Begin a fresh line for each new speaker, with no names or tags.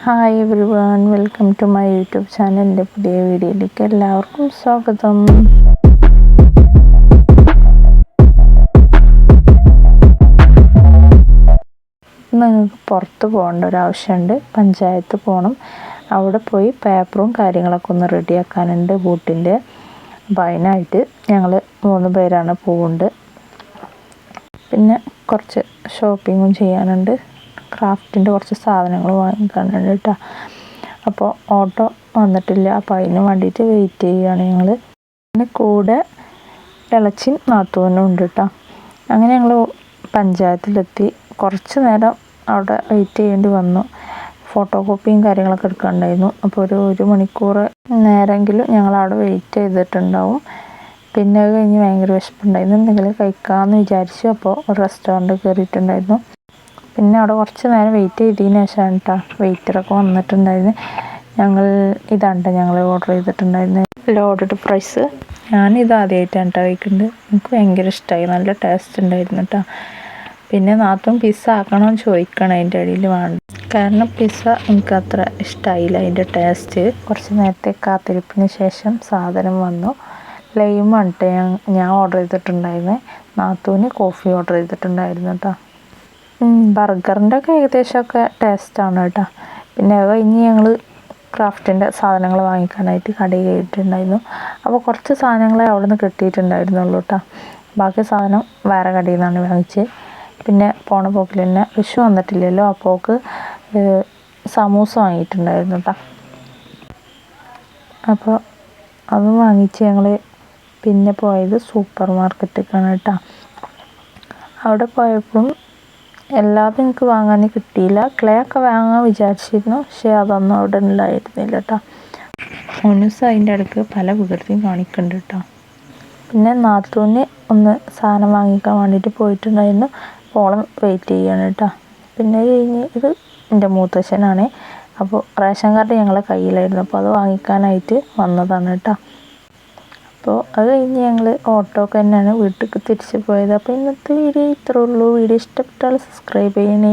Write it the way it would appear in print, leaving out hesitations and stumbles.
Hi everyone, welcome to my YouTube channel. എൻ്റെ പുതിയ വീഡിയോയിലേക്ക് എല്ലാവർക്കും സ്വാഗതം. നിങ്ങൾക്ക് പുറത്ത് പോകേണ്ട ഒരാവശ്യമുണ്ട്, പഞ്ചായത്ത് പോകണം. അവിടെ പോയി പേപ്പറും കാര്യങ്ങളൊക്കെ ഒന്ന് റെഡിയാക്കാനുണ്ട് ബൂട്ടിൻ്റെ. അപ്പോൾ അതിനായിട്ട് ഞങ്ങൾ 3 പേരാണ് പോകുന്നത്. പിന്നെ കുറച്ച് ഷോപ്പിങ്ങും ചെയ്യാനുണ്ട്, ക്രാഫ്റ്റിൻ്റെ കുറച്ച് സാധനങ്ങൾ വാങ്ങിക്കാനുണ്ട് കേട്ടോ. അപ്പോൾ ഓട്ടോ വന്നിട്ടില്ല, അപ്പോൾ അതിന് വേണ്ടിയിട്ട് വെയിറ്റ് ചെയ്യുകയാണ് ഞങ്ങൾ. പിന്നെ കൂടെ ഇളച്ചിയും നാത്തൂനും ഉണ്ട് കേട്ടോ. അങ്ങനെ ഞങ്ങൾ പഞ്ചായത്തിലെത്തി. കുറച്ച് നേരം അവിടെ വെയിറ്റ് ചെയ്യേണ്ടി വന്നു, ഫോട്ടോ കോപ്പിയും കാര്യങ്ങളൊക്കെ എടുക്കാനുണ്ടായിരുന്നു. അപ്പോൾ ഒരു മണിക്കൂർ നേരമെങ്കിലും ഞങ്ങൾ അവിടെ വെയിറ്റ് ചെയ്തിട്ടുണ്ടാവും. പിന്നെ അത് കഴിഞ്ഞ് ഭയങ്കര വിശപ്പുണ്ടായിരുന്നു, എന്തെങ്കിലും കഴിക്കാമെന്ന് വിചാരിച്ചു. അപ്പോൾ ഒരു റെസ്റ്റോറൻറ്റ് കയറിയിട്ടുണ്ടായിരുന്നു. പിന്നെ അവിടെ കുറച്ച് നേരം വെയിറ്റ് ചെയ്തതിന് ശേഷമാണ് കേട്ടോ വെയിറ്ററൊക്കെ വന്നിട്ടുണ്ടായിരുന്നു. ഞങ്ങൾ ഓർഡർ ചെയ്തിട്ടുണ്ടായിരുന്നു ലോഡഡ് ഫ്രൈസ്. ഞാനിത് ആദ്യമായിട്ടാണ് കേട്ടോ കഴിക്കുന്നത്. എനിക്ക് ഭയങ്കര ഇഷ്ടമായി, നല്ല ടേസ്റ്റ് ഉണ്ടായിരുന്നു കേട്ടോ. പിന്നെ നാത്തും പിസ്സ ആക്കണമെന്ന് ചോദിക്കണം അതിൻ്റെ ഇടയിൽ വേണം, കാരണം പിസ്സ എനിക്ക് അത്ര ഇഷ്ടമായില്ല അതിൻ്റെ ടേസ്റ്റ്. കുറച്ച് നേരത്തെ കാത്തിരിപ്പിന് ശേഷം സാധനം വന്നു. ലൈമാണ് കേട്ടോ ഞാൻ ഓർഡർ ചെയ്തിട്ടുണ്ടായിരുന്നത്. നാത്തൂന് കോഫി ഓർഡർ ചെയ്തിട്ടുണ്ടായിരുന്നു കേട്ടോ. ബർഗറിൻ്റെ ഒക്കെ ഏകദേശമൊക്കെ ടേസ്റ്റാണ് കേട്ടോ. പിന്നെ അത് കഴിഞ്ഞ് ഞങ്ങൾ ക്രാഫ്റ്റിൻ്റെ സാധനങ്ങൾ വാങ്ങിക്കാനായിട്ട് കടയിൽ കയറിയിട്ടുണ്ടായിരുന്നു. അപ്പോൾ കുറച്ച് സാധനങ്ങളെ അവിടെ നിന്ന് കിട്ടിയിട്ടുണ്ടായിരുന്നുള്ളൂ കേട്ടോ. ബാക്കി സാധനം വേറെ കടയിൽ നിന്നാണ് വാങ്ങിച്ചത്. പിന്നെ പോണ പോക്കിൽ തന്നെ വിഷു വന്നിട്ടില്ലല്ലോ, അപ്പോൾക്ക് സമൂസ വാങ്ങിയിട്ടുണ്ടായിരുന്നു കേട്ടോ. അപ്പോൾ അതും വാങ്ങിച്ച് ഞങ്ങൾ പിന്നെ പോയത് സൂപ്പർ മാർക്കറ്റിലേക്കാണ് കേട്ടോ. അവിടെ പോയപ്പോഴും എല്ലാതും എനിക്ക് വാങ്ങാൻ കിട്ടിയില്ല. ക്ലേ ഒക്കെ വാങ്ങാൻ വിചാരിച്ചിരുന്നു, പക്ഷേ അതൊന്നും അവിടെ ഉണ്ടായിരുന്നില്ല കേട്ടോ. ഒന്നൂസ് അതിൻ്റെ അടുക്ക് പല വികൃതിയും കാണിക്കുന്നുണ്ട് കേട്ടോ. പിന്നെ നാത്തൂന് ഒന്ന് സാധനം വാങ്ങിക്കാൻ വേണ്ടിയിട്ട് പോയിട്ടുണ്ടായിരുന്നു. ഓളം വെയിറ്റ് ചെയ്യാണ് കേട്ടോ. പിന്നെ കഴിഞ്ഞ് ഇത് എൻ്റെ മൂത്തച്ഛനാണ്. അപ്പോൾ റേഷൻ കാർഡ് ഞങ്ങളെ കയ്യിലായിരുന്നു, അപ്പോൾ അത് വാങ്ങിക്കാനായിട്ട് വന്നതാണ് കേട്ടോ. അപ്പോൾ അത് കഴിഞ്ഞ് ഞങ്ങൾ ഓട്ടോക്ക് തന്നെയാണ് വീട്ടിലേക്ക് തിരിച്ച് പോയത്. അപ്പോൾ ഇന്നത്തെ വീഡിയോ ഇത്രേ ഉള്ളൂ. വീഡിയോ ഇഷ്ടപ്പെട്ടാൽ സബ്സ്ക്രൈബ് ചെയ്യണേ.